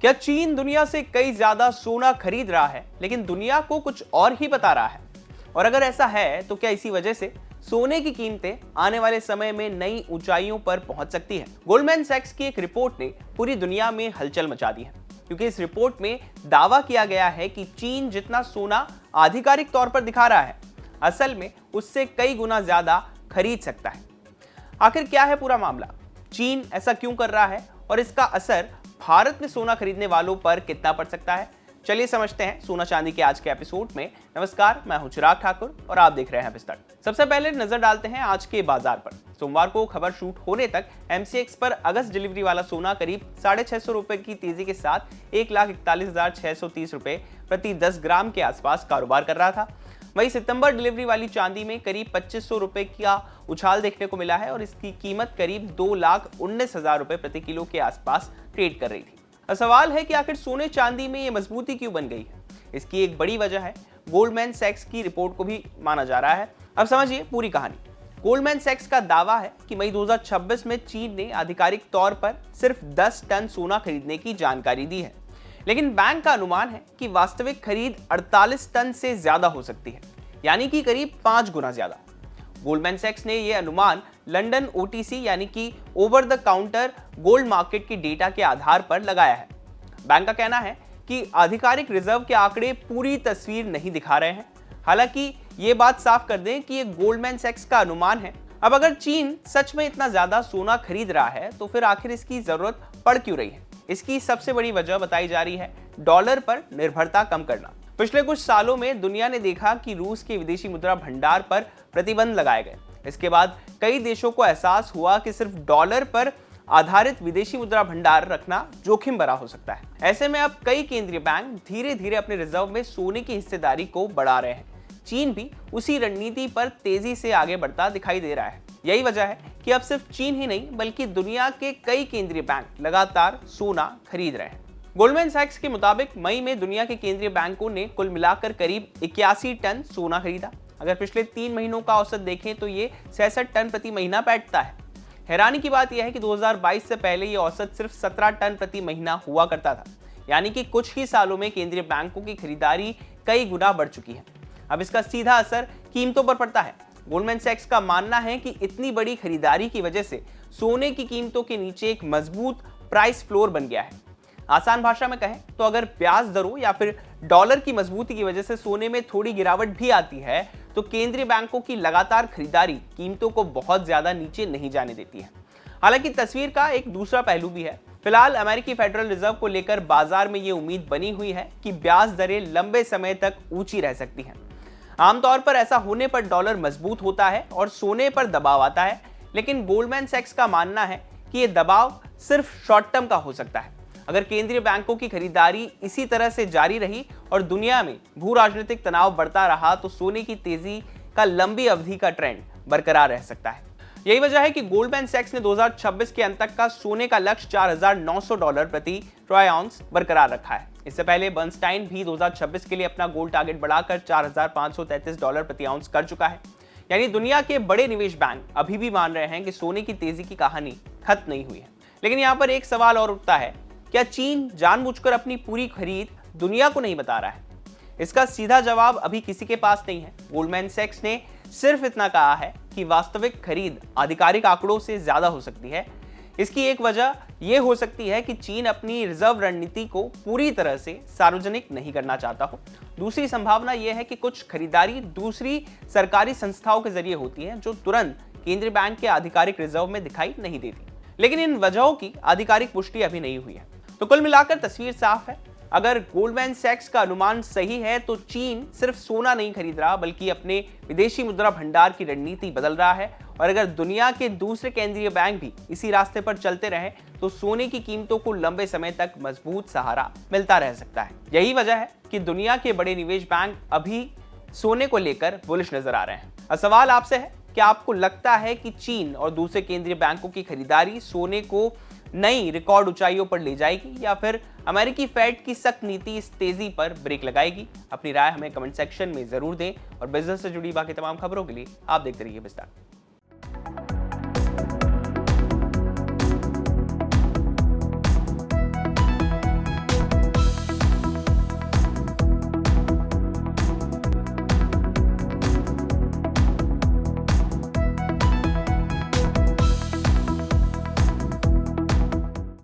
क्या चीन दुनिया से कई ज्यादा सोना खरीद रहा है लेकिन दुनिया को कुछ और ही बता रहा है? और अगर ऐसा है तो क्या इसी वजह से सोने की कीमतें आने वाले समय में नई ऊंचाइयों पर पहुंच सकती है? गोल्डमैन सैक्स की एक रिपोर्ट ने पूरी दुनिया में हलचल मचा दी है, क्योंकि इस रिपोर्ट में दावा किया गया है कि चीन जितना सोना आधिकारिक तौर पर दिखा रहा है, असल में उससे कई गुना ज्यादा खरीद सकता है। आखिर क्या है पूरा मामला? चीन ऐसा क्यों कर रहा है और इसका असर भारत में सोना खरीदने वालों पर कितना पड़ सकता है? चलिए समझते हैं सोना चांदी के आज के एपिसोड में। नमस्कार, मैं हूं चिराग ठाकुर और आप देख रहे हैं विस्तार। सबसे पहले नजर डालते हैं आज के बाजार पर। सोमवार को खबर शूट होने तक MCX पर अगस्त डिलीवरी वाला सोना करीब 650 रुपए की तेजी के साथ 1,41,630 रुपए प्रति 10 ग्राम के आसपास कारोबार कर रहा था। वहीं सितंबर डिलीवरी वाली चांदी में करीब 2500 रुपए का उछाल देखने को मिला है और इसकी कीमत करीब 2,19,000 रुपए प्रति किलो के आसपास ट्रेड कर रही थी। अब सवाल है कि आखिर सोने चांदी में ये मजबूती क्यों बन गई है? इसकी एक बड़ी वजह है गोल्डमैन सैक्स की रिपोर्ट को भी माना जा रहा है। अब समझिए पूरी कहानी। गोल्डमैन सैक्स का दावा है कि मई 2026 में चीन ने आधिकारिक तौर पर सिर्फ 10 टन सोना खरीदने की जानकारी दी है, लेकिन बैंक का अनुमान है कि वास्तविक खरीद 48 टन से ज्यादा हो सकती है, यानी कि करीब 5 गुना ज्यादा। गोल्डमैन सैक्स ने यह अनुमान लंदन OTC यानी कि over the counter gold market की डेटा के आधार पर लगाया है। बैंक का कहना है कि आधिकारिक रिजर्व के आंकड़े पूरी तस्वीर नहीं दिखा रहे हैं। हालांकि ये बात साफ कर दें कि ये गोल्डमैन सैक्स का अनुमान है। अब अगर चीन सच में इतना ज्यादा सोना खरीद रहा है तो फिर आखिर इसकी जरूरत पड़ क्यों रही है? इसकी सबसे बड़ी वजह बताई जा रही है डॉलर पर निर्भरता कम करना। पिछले कुछ सालों में दुनिया ने देखा कि रूस के विदेशी मुद्रा भंडार पर प्रतिबंध लगाए गए। इसके बाद कई देशों को एहसास हुआ कि सिर्फ डॉलर पर आधारित विदेशी मुद्रा भंडार रखना जोखिम भरा हो सकता है। ऐसे में अब कई केंद्रीय बैंक धीरे धीरे अपने रिजर्व में सोने की हिस्सेदारी को बढ़ा रहे हैं। चीन भी उसी रणनीति पर तेजी से आगे बढ़ता दिखाई दे रहा है। यही वजह है कि अब सिर्फ चीन ही नहीं बल्कि दुनिया के कई केंद्रीय बैंक लगातार सोना खरीद रहे हैं। गोल्डमैन सैक्स के मुताबिक मई में दुनिया के केंद्रीय बैंकों ने कुल मिलाकर करीब 81 टन सोना खरीदा। अगर पिछले 3 महीनों का औसत देखें तो ये 66 टन प्रति महीना बैठता है। हैरानी की बात यह है कि 2022 से पहले ये औसत सिर्फ 17 टन प्रति महीना हुआ करता था, यानी कि कुछ ही सालों में केंद्रीय बैंकों की खरीदारी कई गुना बढ़ चुकी है। अब इसका सीधा असर कीमतों पर पड़ता है। गोल्डमैन सैक्स का मानना है कि इतनी बड़ी खरीदारी की वजह से सोने की कीमतों के नीचे एक मजबूत प्राइस फ्लोर बन गया है। आसान भाषा में कहें तो अगर ब्याज दरों या फिर डॉलर की मजबूती की वजह से सोने में थोड़ी गिरावट भी आती है तो केंद्रीय बैंकों की लगातार खरीदारी कीमतों को बहुत ज्यादा नीचे नहीं जाने देती है। हालांकि तस्वीर का एक दूसरा पहलू भी है। फिलहाल अमेरिकी फेडरल रिजर्व को लेकर बाजार में ये उम्मीद बनी हुई है कि ब्याज दरें लंबे समय तक ऊंची रह सकती हैं। आमतौर पर ऐसा होने पर डॉलर मजबूत होता है और सोने पर दबाव आता है, लेकिन गोल्डमैन सैक्स का मानना है कि यह दबाव सिर्फ शॉर्ट टर्म का हो सकता है। अगर केंद्रीय बैंकों की खरीदारी इसी तरह से जारी रही और दुनिया में भू राजनीतिक तनाव बढ़ता रहा तो सोने की तेजी का लंबी अवधि का ट्रेंड बरकरार रह सकता है। यही वजह है कि गोल्डमैन सैक्स ने 2026 के अंत तक का सोने का लक्ष्य $4,900 प्रति ट्रॉय आउंस बरकरार रखा है। इससे पहले बर्नस्टाइन भी 2026 के लिए अपना गोल्ड टारगेट बढ़ाकर $4,533 प्रति आउंस कर चुका है। यानी दुनिया के बड़े निवेश बैंक अभी भी मान रहे हैं कि सोने की तेजी की कहानी खत्म नहीं हुई है। लेकिन यहाँ पर एक सवाल और उठता है, क्या चीन जानबूझकर अपनी पूरी खरीद दुनिया को नहीं बता रहा है? इसका सीधा जवाब अभी किसी के पास नहीं है। गोल्डमैन सैक्स ने सिर्फ इतना कहा है कि वास्तविक खरीद आधिकारिक आंकड़ों से ज्यादा हो सकती है। इसकी एक वजह यह हो सकती है कि चीन अपनी रिजर्व रणनीति को पूरी तरह से सार्वजनिक नहीं करना चाहता हो। दूसरी संभावना यह है कि कुछ खरीदारी दूसरी सरकारी संस्थाओं के जरिए होती है जो तुरंत केंद्रीय बैंक के आधिकारिक रिजर्व में दिखाई नहीं देती। लेकिन इन वजहों की आधिकारिक पुष्टि अभी नहीं हुई है। तो कुल मिलाकर तस्वीर साफ है। अगर गोल्डमैन सैक्स का अनुमान सही है तो चीन सिर्फ सोना नहीं खरीद रहा बल्कि अपने विदेशी मुद्रा भंडार की रणनीति बदल रहा है। और अगर दुनिया के दूसरे केंद्रीय बैंक भी इसी रास्ते पर चलते रहे तो सोने की कीमतों को लंबे समय तक मजबूत सहारा मिलता रह सकता है। यही वजह है कि दुनिया के बड़े निवेश बैंक अभी सोने को लेकर बुलिश नजर आ रहे हैं। अब सवाल आपसे है, क्या आपको लगता है कि चीन और दूसरे केंद्रीय बैंकों की खरीदारी सोने को नई रिकॉर्ड ऊंचाइयों पर ले जाएगी या फिर अमेरिकी फेड की सख्त नीति इस तेजी पर ब्रेक लगाएगी? अपनी राय हमें कमेंट सेक्शन में जरूर दें और बिजनेस से जुड़ी बाकी तमाम खबरों के लिए आप देखते रहिए विस्तार।